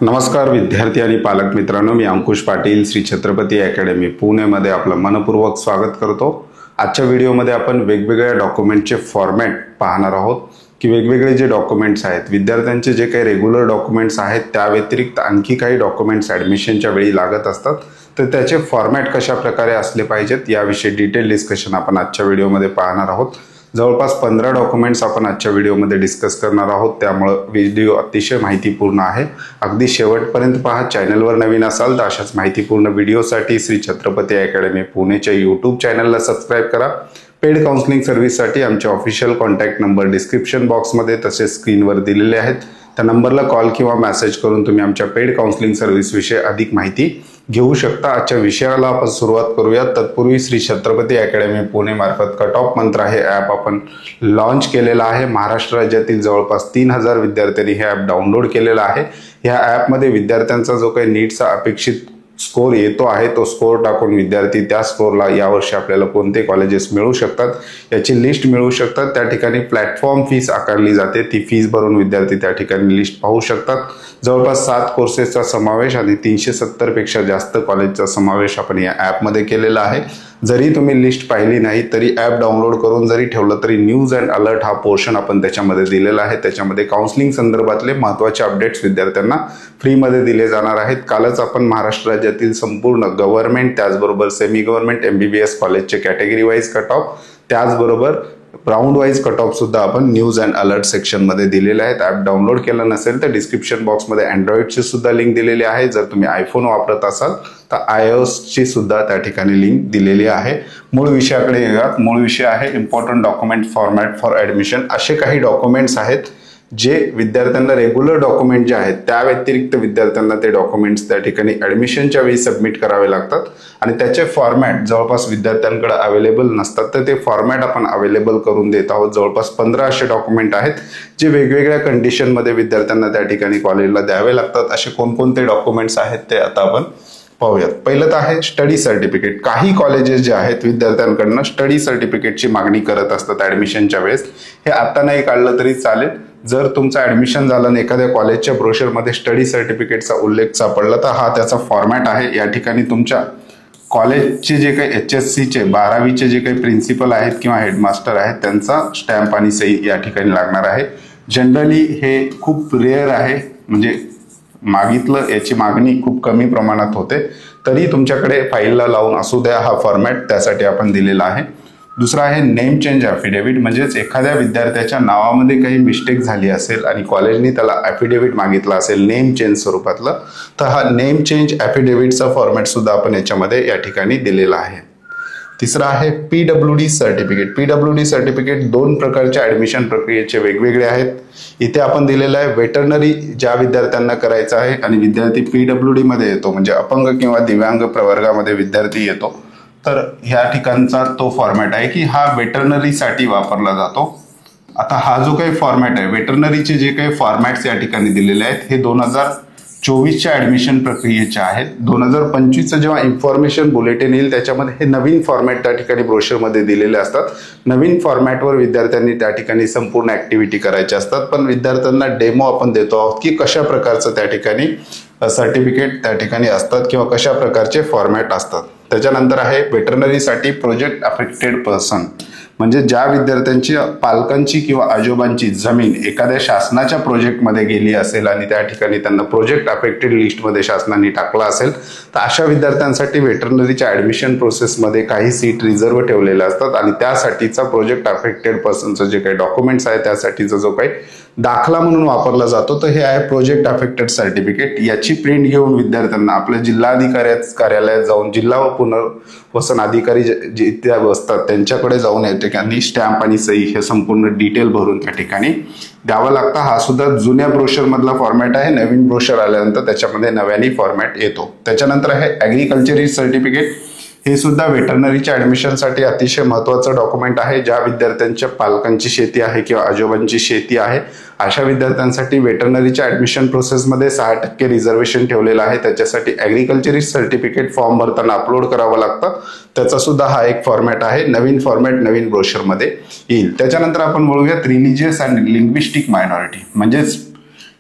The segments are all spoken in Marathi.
नमस्कार विद्यार्थी आणि पालक मित्रांनो, मी अंकुश पाटील श्री छत्रपती अकॅडमी पुणेमध्ये आपलं मनपूर्वक स्वागत करतो। आजच्या व्हिडिओमध्ये आपण वेगवेगळ्या डॉक्युमेंटचे फॉर्मॅट पाहणार आहोत की वेगवेगळे जे डॉक्युमेंट्स आहेत, विद्यार्थ्यांचे जे काही रेग्युलर डॉक्युमेंट्स आहेत त्या व्यतिरिक्त आणखी काही डॉक्युमेंट्स ॲडमिशनच्या वेळी लागत असतात, तर त्याचे फॉर्मॅट कशा प्रकारे असले पाहिजेत याविषयी डिटेल डिस्कशन आपण आजच्या व्हिडिओमध्ये पाहणार आहोत। जवळपास 15 डॉक्युमेंट्स आपण आजच्या व्हिडिओमध्ये डिस्कस करणार आहोत, त्यामुळे व्हिडिओ अतिशय माहितीपूर्ण आहे। अगदी शेवटपर्यंत पहा। चॅनलवर नवीन असाल तर अशाच माहितीपूर्ण व्हिडिओसाठी श्री छत्रपती अकॅडमी पुणेच्या यूट्यूब चॅनलला सबस्क्राइब करा। पेड काउन्सिलिंग सर्व्हिससाठी आमचे ऑफिशियल कॉन्टॅक्ट नंबर डिस्क्रिप्शन बॉक्समध्ये तसेच स्क्रीनवर दिलेले आहेत, त्या नंबरला कॉल किंवा मेसेज करून तुम्ही आमच्या पेड काउन्सिलिंग सर्व्हिसविषयी अधिक माहिती घेऊ शकता। आजच्या विषयाला आपण सुरुवात करूया। तत्पूर्वी श्री छत्रपती अकॅडमी पुणे मार्फत कट ऑफ मंत्र हे ॲप आपण लॉन्च केलेलं आहे। महाराष्ट्र राज्यातील जवळपास 3000 विद्यार्थ्यांनी हे ॲप डाउनलोड केलेलं आहे। या ॲपमध्ये विद्यार्थ्यांचा जो काही नीटचा अपेक्षित स्कोर येतो आहे तो स्कोर टाकून विद्यार्थी त्या स्कोरला यावर्षी आपल्याला कोणते कॉलेजेस मिळू शकतात याची लिस्ट मिळू शकतात। त्या ठिकाणी प्लॅटफॉर्म फीस आकारली जाते, ती फीस भरून विद्यार्थी त्या ठिकाणी लिस्ट पाहू शकतात। जवळपास 7 कोर्सेसचा समावेश आणि 370 पेक्षा जास्त कॉलेजचा समावेश आपण या ॲपमध्ये केलेला आहे। जरी तुम्ही लिस्ट पाहिली नाही तरी ॲप डाउनलोड करून जरी ठेवलं तरी न्यूज अँड अलर्ट हा पोर्शन आपण त्याच्यामध्ये दिलेला आहे। त्याच्यामध्ये काउन्सिलिंग संदर्भातले महत्त्वाचे अपडेट्स विद्यार्थ्यांना फ्रीमध्ये दिले जाणार आहेत। कालच आपण महाराष्ट्र राज्यातील संपूर्ण गव्हर्नमेंट त्याचबरोबर सेमी गव्हर्नमेंट MBBS कॉलेजचे कॅटेगरी वाईज कट ऑफ त्याचबरोबर राउंड वाईज कट ऑफ सुद्धा आपण न्यूज अँड अलर्ट सेक्शनमध्ये दिलेले आहेत। ॲप डाउनलोड केलं नसेल तर डिस्क्रिप्शन बॉक्समध्ये अँड्रॉइडची सुद्धा लिंक दिलेली आहे। जर तुम्ही आयफोन वापरत असाल तर iOSची सुद्धा त्या ठिकाणी लिंक दिलेली आहे। मूळ विषयाकडे येऊयात। मूळ विषय आहे important document format for admission. असे काही डॉक्युमेंट्स आहेत जे विद्यार्थ्यांना रेग्युलर डॉक्युमेंट जे आहेत त्या व्यतिरिक्त विद्यार्थ्यांना ते डॉक्युमेंट्स त्या ठिकाणी ॲडमिशनच्या वेळी सबमिट करावे लागतात आणि त्याचे फॉर्मॅट जवळपास विद्यार्थ्यांकडे अवेलेबल नसतात, तर ते फॉर्मॅट आपण अवेलेबल करून देत आहोत। जवळपास 15 असे डॉक्युमेंट आहेत जे वेगवेगळ्या कंडिशनमध्ये विद्यार्थ्यांना त्या ठिकाणी कॉलेजला द्यावे लागतात। असे कोणकोणते डॉक्युमेंट्स आहेत ते आता आपण पाहूयात। पहिलं तर आहे स्टडी सर्टिफिकेट। काही कॉलेजेस जे आहेत विद्यार्थ्यांकडनं स्टडी सर्टिफिकेटची मागणी करत असतात ॲडमिशनच्या वेळेस। हे आता नाही काढलं तरी चालेल। जर तुमचं ॲडमिशन झालं आणि एखाद्या कॉलेजच्या ब्रोशरमध्ये स्टडी सर्टिफिकेटचा उल्लेख सापडला तर हा त्याचा फॉर्मॅट आहे। या ठिकाणी तुमच्या कॉलेजचे जे काही HSCचे 12वीचे जे काही प्रिन्सिपल आहेत किंवा हेडमास्टर आहेत त्यांचा स्टॅम्प आणि सही या ठिकाणी लागणार आहे। जनरली हे खूप रेअर आहे, म्हणजे मागितलं याची मागणी खूप कमी प्रमाणात होते, तरी तुमच्याकडे फाईलला लावून असू द्या हा फॉर्मॅट, त्यासाठी आपण दिलेला आहे। दुसरा आहे नेम चेंज ॲफिडेव्हिट, म्हणजेच एखाद्या विद्यार्थ्याच्या नावामध्ये काही मिस्टेक झाली असेल आणि कॉलेजने त्याला ॲफिडेव्हिट मागितला असेल नेम चेंज स्वरूपातलं, तर हा नेम चेंज ॲफिडेव्हिटचा फॉर्मॅट सुद्धा आपण याच्यामध्ये या ठिकाणी दिलेला आहे। तिसरा आहे PWD सर्टिफिकेट। PWD सर्टिफिकेट 2 प्रकारच्या ॲडमिशन प्रक्रियेचे वेगवेगळे आहेत। इथे आपण दिलेलं आहे वेटरनरी ज्या विद्यार्थ्यांना करायचं आहे आणि विद्यार्थी PWD मध्ये येतो, म्हणजे अपंग किंवा दिव्यांग प्रवर्गामध्ये विद्यार्थी येतो, तर ह्या ठिकाणचा तो फॉर्मॅट आहे की हा वेटरनरीसाठी वापरला जातो। आता हा जो काही फॉर्मॅट आहे, वेटरनरीचे जे काही फॉर्मॅट्स या ठिकाणी दिलेले आहेत हे 2024च्या ॲडमिशन प्रक्रियेचे आहेत। 2025चं जेव्हा इन्फॉर्मेशन बुलेटिन येईल त्याच्यामध्ये हे नवीन फॉर्मॅट त्या ठिकाणी ब्रोशरमध्ये दिलेले असतात। नवीन फॉर्मॅटवर विद्यार्थ्यांनी त्या ठिकाणी संपूर्ण ॲक्टिव्हिटी करायची असतात, पण विद्यार्थ्यांना डेमो आपण देतो आहोत की कशा प्रकारचं त्या ठिकाणी सर्टिफिकेट त्या ठिकाणी असतात किंवा कशा प्रकारचे फॉर्मॅट असतात। त्याच्यानंतर आहे वेटरनरीसाठी प्रोजेक्ट अफेक्टेड पर्सन, म्हणजे ज्या विद्यार्थ्यांची पालकांची किंवा आजोबांची जमीन एखाद्या शासनाच्या प्रोजेक्टमध्ये गेली असेल आणि त्या ठिकाणी त्यांना प्रोजेक्ट अफेक्टेड लिस्टमध्ये शासनाने टाकला असेल, तर अशा विद्यार्थ्यांसाठी वेटरनरीच्या ॲडमिशन प्रोसेसमध्ये काही सीट रिझर्व ठेवलेल्या असतात आणि त्यासाठीचा प्रोजेक्ट अफेक्टेड पर्सनचं जे काही डॉक्युमेंट्स आहे त्यासाठीचा जो काही दाखला म्हणून वापरला जातो तर हे आहे प्रोजेक्ट अफेक्टेड सर्टिफिकेट। याची प्रिंट घेऊन विद्यार्थ्यांना आपल्या जिल्हाधिकारी कार्यालयात जाऊन जिल्हा व पुनर्वसन अधिकारी जे त्या बसतात त्यांच्याकडे जाऊन या ठिकाणी स्टॅम्प आणि सही हे संपूर्ण डिटेल भरून त्या ठिकाणी द्यावं लागतं। हा सुद्धा जुन्या ब्रोशर मधला फॉर्मॅट आहे, नवीन ब्रोशर आल्यानंतर त्याच्यामध्ये नव्याने फॉर्मॅट येतो। त्याच्यानंतर आहे ॲग्रिकल्चर सर्टिफिकेट। हे सुद्धा वेटरनरीच्या ॲडमिशनसाठी अतिशय महत्त्वाचं डॉक्युमेंट आहे। ज्या विद्यार्थ्यांच्या पालकांची शेती आहे किंवा आजोबांची शेती आहे अशा विद्यार्थ्यांसाठी वेटरनरीच्या ॲडमिशन प्रोसेसमध्ये 6% रिझर्वेशन ठेवलेलं आहे। त्याच्यासाठी ॲग्रिकल्चर सर्टिफिकेट फॉर्म भरताना अपलोड करावं लागतं, त्याचा सुद्धा हा एक फॉर्मॅट आहे। नवीन फॉर्मॅट नवीन ब्रोशरमध्ये येईल। त्याच्यानंतर आपण बोलूयात रिलिजियस अँड लिंग्विस्टिक मायनॉरिटी, म्हणजेच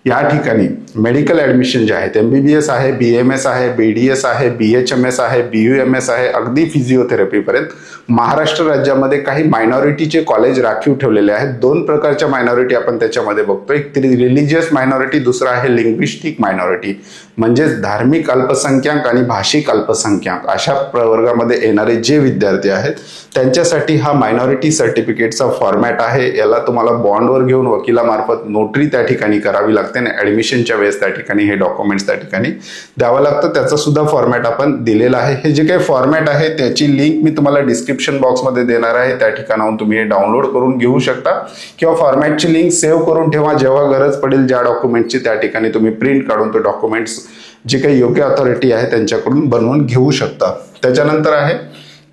या ठिकाणी मेडिकल ॲडमिशन जे आहेत MBBS आहे, BMS आहे, BDS आहे, BHMS आहे, BUMS आहे, अगदी फिजिओथेरपीपर्यंत महाराष्ट्र राज्यामध्ये काही मायनॉरिटीचे कॉलेज राखीव ठेवलेले आहेत. दोन प्रकारच्या मायनॉरिटी आपण त्याच्यामध्ये बघतो. एक रिलिजियस मायनॉरिटी, दुसरा आहे लिंग्विस्टिक मायनॉरिटी, म्हणजेच धार्मिक अल्पसंख्याक आणि भाषिक अल्पसंख्याक अशा प्रवर्गामध्ये येणारे जे विद्यार्थी आहेत त्यांच्यासाठी हा मायनॉरिटी सर्टिफिकेटचा फॉर्मॅट आहे. याला तुम्हाला बॉन्डवर घेऊन वकिलामार्फत नोटरी त्या ठिकाणी करावी लागते आणि ॲडमिशनच्या वेळेस त्या ठिकाणी हे डॉक्युमेंट्स त्या ठिकाणी द्यावं लागतं. त्याचा सुद्धा फॉर्मॅट आपण दिलेला आहे. हे जे काही फॉर्मॅट आहे त्याची लिंक मी तुम्हाला डिस्क्रिप्शन बॉक्समध्ये देणार आहे. त्या ठिकाणाहून तुम्ही हे डाउनलोड करून घेऊ शकता किंवा फॉर्मॅटची लिंक सेव्ह करून ठेवा. जेव्हा गरज पडेल ज्या डॉक्युमेंटची त्या ठिकाणी तुम्ही प्रिंट काढून तो डॉक्युमेंट्स जे काही योग्य अथॉरिटी आहे त्यांच्याकडून बनवून घेऊ शकता. त्याच्यानंतर आहे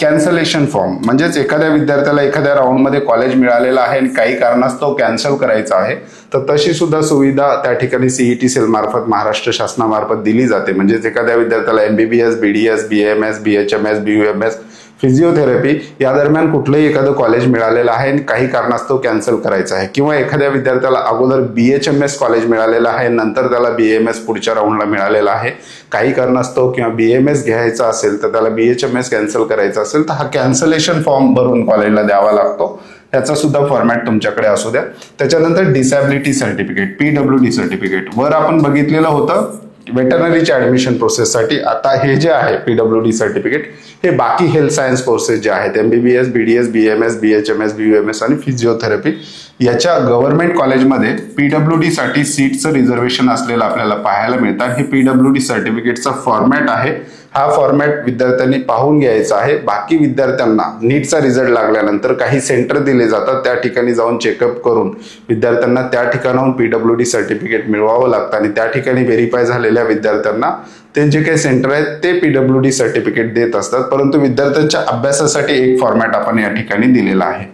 कॅन्सलेशन फॉर्म, म्हणजेच एखाद्या विद्यार्थ्याला एखाद्या राऊंडमध्ये कॉलेज मिळालेलं आहे आणि काही कारणास्तव कॅन्सल करायचं आहे तर तशी सुद्धा सुविधा त्या ठिकाणी CET सेल मार्फत महाराष्ट्र शासनामार्फत दिली जाते. म्हणजेच एखाद्या विद्यार्थ्याला MBBS, BDS, BMS, BHMS, BUMS, physiotherapy या दरम्यान कुठलंही एखादं कॉलेज मिळालेलं आहे आणि काही कारणास्तव कॅन्सल करायचं आहे, किंवा एखाद्या विद्यार्थ्याला अगोदर BHMS कॉलेज मिळालेलं आहे, नंतर त्याला BMS पुढच्या राऊंडला मिळालेला आहे, काही कारणास्तव किंवा BMS घ्यायचा असेल तर त्याला BHMS कॅन्सल करायचा असेल तर हा कॅन्सलेशन फॉर्म भरून कॉलेजला द्यावा लागतो. त्याचा सुद्धा फॉर्मॅट तुमच्याकडे असू द्या. त्याच्यानंतर डिसॅबिलिटी सर्टिफिकेट, PWD सर्टिफिकेट, वर आपण बघितलेलं होतं वेटरनरीच्या ऍडमिशन प्रोसेससाठी. आता हे जे आहे PWD सर्टिफिकेट हे बाकी हेल्थ सायन्स कोर्सेस जे आहेत MBBS, BDS, BMS, BHMS, BUMS आणि फिजिओथेरपी याच्या गव्हर्नमेंट कॉलेजमध्ये PWD साठी सीटचं रिझर्वेशन असलेलं आपल्याला पाहायला मिळतात. हे PWD सर्टिफिकेटचा फॉर्मॅट आहे. हा फॉर्मॅट विद्यार्थ्यांनी पाहून घ्यायचा आहे. बाकी विद्यार्थ्यांना नीटचा रिझल्ट लागल्यानंतर काही सेंटर दिले जातात, त्या ठिकाणी जाऊन चेकअप करून विद्यार्थ्यांना त्या ठिकाणाहून PWD सर्टिफिकेट मिळवावं लागतं आणि त्या ठिकाणी व्हेरीफाय झालेल्या विद्यार्थ्यांना ते जे काही सेंटर आहेत ते PWD सर्टिफिकेट देत असतात. परंतु विद्यार्थ्यांच्या अभ्यासासाठी एक फॉर्मॅट आपण या ठिकाणी दिलेला आहे.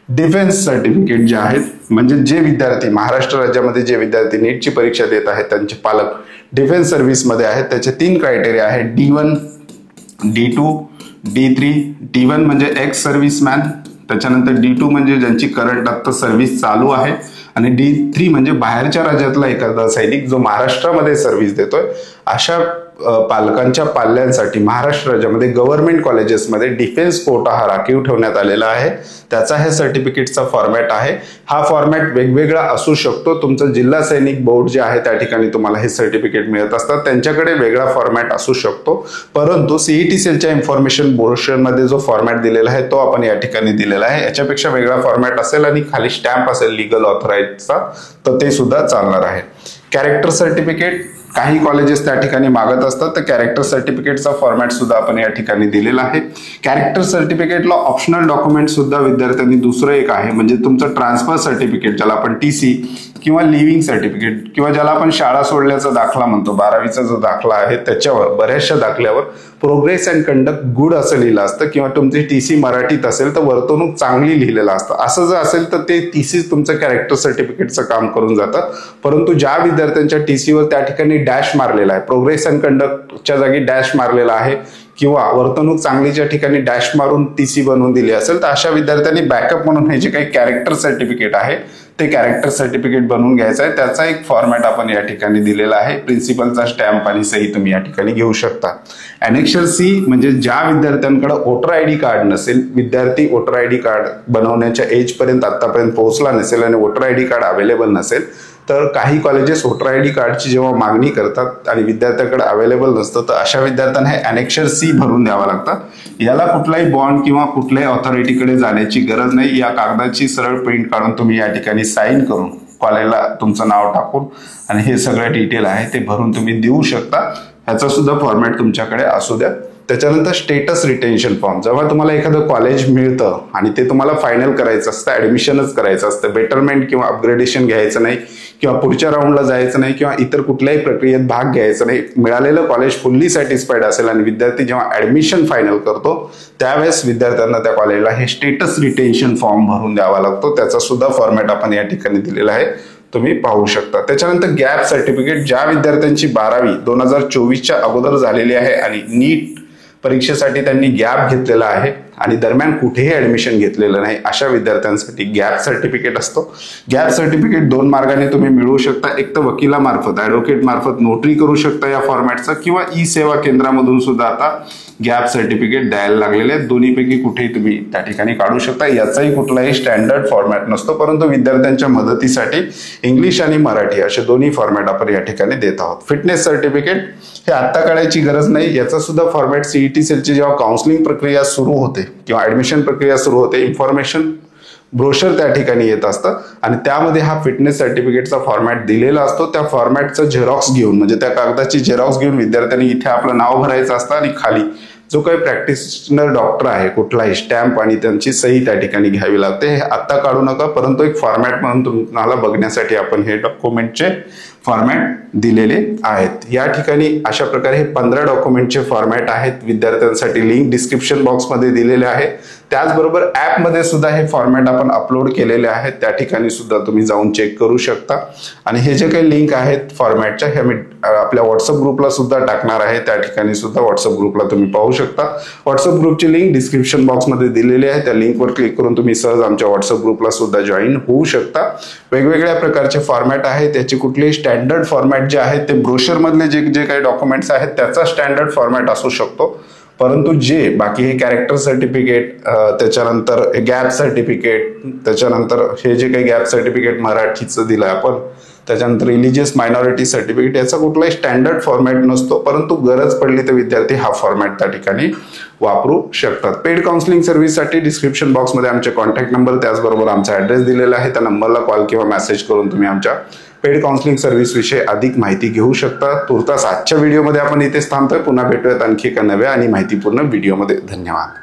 डिफेन्स सर्टिफिकेट जे आहेत, म्हणजे जे विद्यार्थी महाराष्ट्र राज्यामध्ये जे विद्यार्थी नीटची परीक्षा देत आहेत त्यांचे पालक डिफेन्स सर्व्हिसमध्ये आहेत त्याचे 3 क्रायटेरिया आहेत: D1, D2, D3. D1 म्हणजे एक्स सर्व्हिसमॅन, त्याच्यानंतर D2 म्हणजे ज्यांची करंट आता सर्व्हिस चालू आहे, आणि D3 म्हणजे बाहेरच्या राज्यातला एखादा सैनिक जो महाराष्ट्रामध्ये सर्व्हिस देतोय. अशा पालकांच्या पाल्यांसाठी महाराष्ट्र राज्यामध्ये गव्हर्नमेंट कॉलेजेसमध्ये डिफेन्स कोटा हा राखीव ठेवण्यात आलेला आहे. त्याचा हे सर्टिफिकेटचा फॉर्मॅट आहे. हा फॉर्मॅट वेगवेगळा असू शकतो. तुमचं जिल्हा सैनिक बोर्ड जे आहे त्या ठिकाणी तुम्हाला हे सर्टिफिकेट मिळत असतात, त्यांच्याकडे वेगळा फॉर्मॅट असू शकतो. परंतु CET सेलच्या इन्फॉर्मेशन ब्रोशरमध्ये जो फॉर्मॅट दिलेला आहे तो आपण या ठिकाणी दिलेला आहे. याच्यापेक्षा वेगळा फॉर्मॅट असेल आणि खाली स्टॅम्प असेल लीगल ऑथराइजचा तर ते सुद्धा चालणार आहे. कॅरेक्टर सर्टिफिकेट काही कॉलेजेस त्या ठिकाणी मागत असतात, तर कॅरेक्टर सर्टिफिकेटचा फॉर्मॅट सुद्धा आपण या ठिकाणी दिलेला आहे. कॅरेक्टर सर्टिफिकेटला ऑप्शनल डॉक्युमेंट सुद्धा विद्यार्थ्यांनी दुसरं एक आहे, म्हणजे तुमचं ट्रान्सफर सर्टिफिकेट ज्याला आपण TC किंवा लिव्हिंग सर्टिफिकेट किंवा ज्याला आपण शाळा सोडल्याचा दाखला म्हणतो, 12वीचा जो दाखला आहे त्याच्यावर बऱ्याचशा दाखल्यावर प्रोग्रेस अँड कंडक्ट गुड असं लिहिलं असतं, किंवा तुमची TC मराठीत असेल तर वर्तणूक चांगली लिहिलेलं असतं. असं जर असेल तर ते TC तुमचं कॅरेक्टर सर्टिफिकेटचं काम करून जातात. परंतु ज्या विद्यार्थ्यांच्या TCवर त्या ठिकाणी डॅश मारलेला आहे, प्रोग्रेस अँड कंडक्टच्या जागी डॅश मारलेला आहे, किंवा वर्तणूक चांगलीच्या ठिकाणी डॅश मारून TC बनवून दिली असेल तर अशा विद्यार्थ्यांनी बॅकअप म्हणून हे जे काही कॅरेक्टर सर्टिफिकेट आहे ते कॅरेक्टर सर्टिफिकेट बनवून घ्यायचं आहे. त्याचा एक फॉर्मॅट आपण या ठिकाणी दिलेला आहे. प्रिन्सिपलचा स्टॅम्प आणि सही तुम्ही या ठिकाणी घेऊ शकता. ॲनेक्शर C म्हणजे ज्या विद्यार्थ्यांकडे वोटर ID कार्ड नसेल, विद्यार्थी वोटर ID कार्ड बनवण्याच्या एज पर्यंत आतापर्यंत पोहोचला नसेल आणि वोटर ID कार्ड अवेलेबल नसेल, तर काही कॉलेजेस वोटर ID कार्डची जेव्हा मागणी करतात आणि विद्यार्थ्याकडे अवेलेबल नसतं तर अशा विद्यार्थ्यांना हे ॲनेक्शर C भरून द्यावा लागतं. याला कुठलाही बॉन्ड किंवा कुठल्याही ऑथॉरिटीकडे जाण्याची गरज नाही. या कागदाची सरळ प्रिंट काढून तुम्ही या ठिकाणी साईन करून कॉलेजला तुमचं नाव टाकून आणि हे सगळं डिटेल आहे ते भरून तुम्ही देऊ शकता. ह्याचा सुद्धा फॉर्मॅट तुमच्याकडे असू द्या. त्याच्यानंतर स्टेटस रिटेन्शन फॉर्म, जेव्हा तुम्हाला एखादं कॉलेज मिळतं आणि ते तुम्हाला फायनल करायचं असतं, ऍडमिशनच करायचं असतं, बेटरमेंट किंवा अपग्रेडेशन घ्यायचं नाही किंवा पुढच्या राऊंडला जायचं नाही किंवा इतर कुठल्याही प्रक्रियेत भाग घ्यायचा नाही, मिळालेलं कॉलेज फुल्ली सॅटिस्फाईड असेल आणि विद्यार्थी जेव्हा ऍडमिशन फायनल करतो त्यावेळेस विद्यार्थ्यांना त्या कॉलेजला हे स्टेटस रिटेन्शन फॉर्म भरून द्यावा लागतो. त्याचा सुद्धा फॉर्मॅट आपण या ठिकाणी दिलेला आहे, तुम्ही पाहू शकता. त्याच्यानंतर गॅप सर्टिफिकेट, ज्या विद्यार्थ्यांची 12वी 2024च्या अगोदर झालेली आहे आणि नीट परीक्षेसाठी त्यांनी गॅप घेतलेला आहे आणि दरम्यान कुठेही ऍडमिशन घेतलेलं नाही अशा विद्यार्थ्यांसाठी गॅप सर्टिफिकेट असतो. गॅप सर्टिफिकेट दोन मार्गाने तुम्ही मिळवू शकता. एक तर वकिलामार्फत, ऍडव्होकेट मार्फत नोटरी करू शकता या फॉर्मॅटचा, किंवा ई सेवा केंद्रामधून सुद्धा आता गॅप सर्टिफिकेट द्यायला लागलेले आहेत. दोन्हीपैकी कुठेही तुम्ही त्या ठिकाणी काढू शकता. याचाही कुठलाही स्टँडर्ड फॉर्मॅट नसतो, परंतु विद्यार्थ्यांच्या मदतीसाठी इंग्लिश आणि मराठी असे दोन्ही फॉर्मॅट आपण या ठिकाणी देत आहोत. फिटनेस सर्टिफिकेट हे आत्ता काढायची गरज नाही. याचा सुद्धा फॉर्मॅट सीईटी सेलची जेव्हा काउन्सिलिंग प्रक्रिया सुरू होते किंवा ऍडमिशन प्रक्रिया सुरू होते, इन्फॉर्मेशन ब्रोशर त्या ठिकाणी येत असतं आणि त्यामध्ये हा फिटनेस सर्टिफिकेटचा फॉर्मॅट दिलेला असतो. त्या फॉर्मॅटचं झेरॉक्स घेऊन, म्हणजे त्या कागदाची झेरॉक्स घेऊन विद्यार्थ्यांनी इथे आपलं नाव भरायचं असतं आणि खाली जो काही प्रॅक्टिशनर डॉक्टर आहे कुठलाही स्टॅम्प आणि त्यांची सही त्या ठिकाणी घ्यावी लागते. हे आत्ता काढू नका, परंतु एक फॉर्मॅट म्हणून तुम्हाला बघण्यासाठी आपण हे डॉक्युमेंटचे फॉर्मॅट दिलेले आहेत. या ठिकाणी अशा प्रकारे हे 15 डॉक्युमेंटचे फॉर्मॅट आहेत. विद्यार्थ्यांसाठी लिंक डिस्क्रिप्शन बॉक्समध्ये दिलेले आहे. त्याचबरोबर ॲपमध्ये सुद्धा हे फॉर्मॅट आपण अपलोड केलेले आहेत. त्या ठिकाणी सुद्धा तुम्ही जाऊन चेक करू शकता. आणि हे जे काही लिंक आहेत फॉर्मॅटच्या, हे मी आपल्या व्हॉट्सअप ग्रुपला सुद्धा टाकणार आहे. त्या ठिकाणी सुद्धा व्हॉट्सअप ग्रुपला तुम्ही पाहू शकता. व्हॉट्सअप ग्रुपची लिंक डिस्क्रिप्शन बॉक्समध्ये दिलेली आहे. त्या लिंकवर क्लिक करून तुम्ही सहज आमच्या व्हॉट्सअप ग्रुपला सुद्धा जॉईन होऊ शकता. वेगवेगळ्या प्रकारचे फॉर्मॅट आहेत. त्याची कुठलेही स्टँडर्ड फॉर्मॅट जे आहेत ते ब्रोशर मधले जे काही डॉक्युमेंट्स आहेत त्याचा स्टँडर्ड फॉर्मॅट असू शकतो, परंतु जे बाकी हे कॅरेक्टर सर्टिफिकेट, त्याच्यानंतर गॅप सर्टिफिकेट, त्याच्यानंतर हे जे काही गॅप सर्टिफिकेट मराठीचं दिलं आपण, त्याच्यानंतर रिलिजियस मायनॉरिटी सर्टिफिकेट, याचा कुठलाही स्टँडर्ड फॉर्मॅट नसतो, परंतु गरज पडली तर विद्यार्थी हा फॉर्मॅट त्या ठिकाणी वापरू शकतात. पेड काउन्सिलिंग सर्व्हिससाठी डिस्क्रिप्शन बॉक्समध्ये आमचे कॉन्टॅक्ट नंबर, त्याचबरोबर आमचा ॲड्रेस दिलेला आहे. त्या नंबरला कॉल किंवा मेसेज करून तुम्ही आमच्या पेड काउन्सिलिंग सर्व्हिस विषयी अधिक माहिती घेऊ शकता. तुर्तास आजच्या व्हिडिओमध्ये आपण इथेच थांबतोय. पुन्हा भेटूयात आणखी एका नव्या आणि माहितीपूर्ण व्हिडिओमध्ये. धन्यवाद.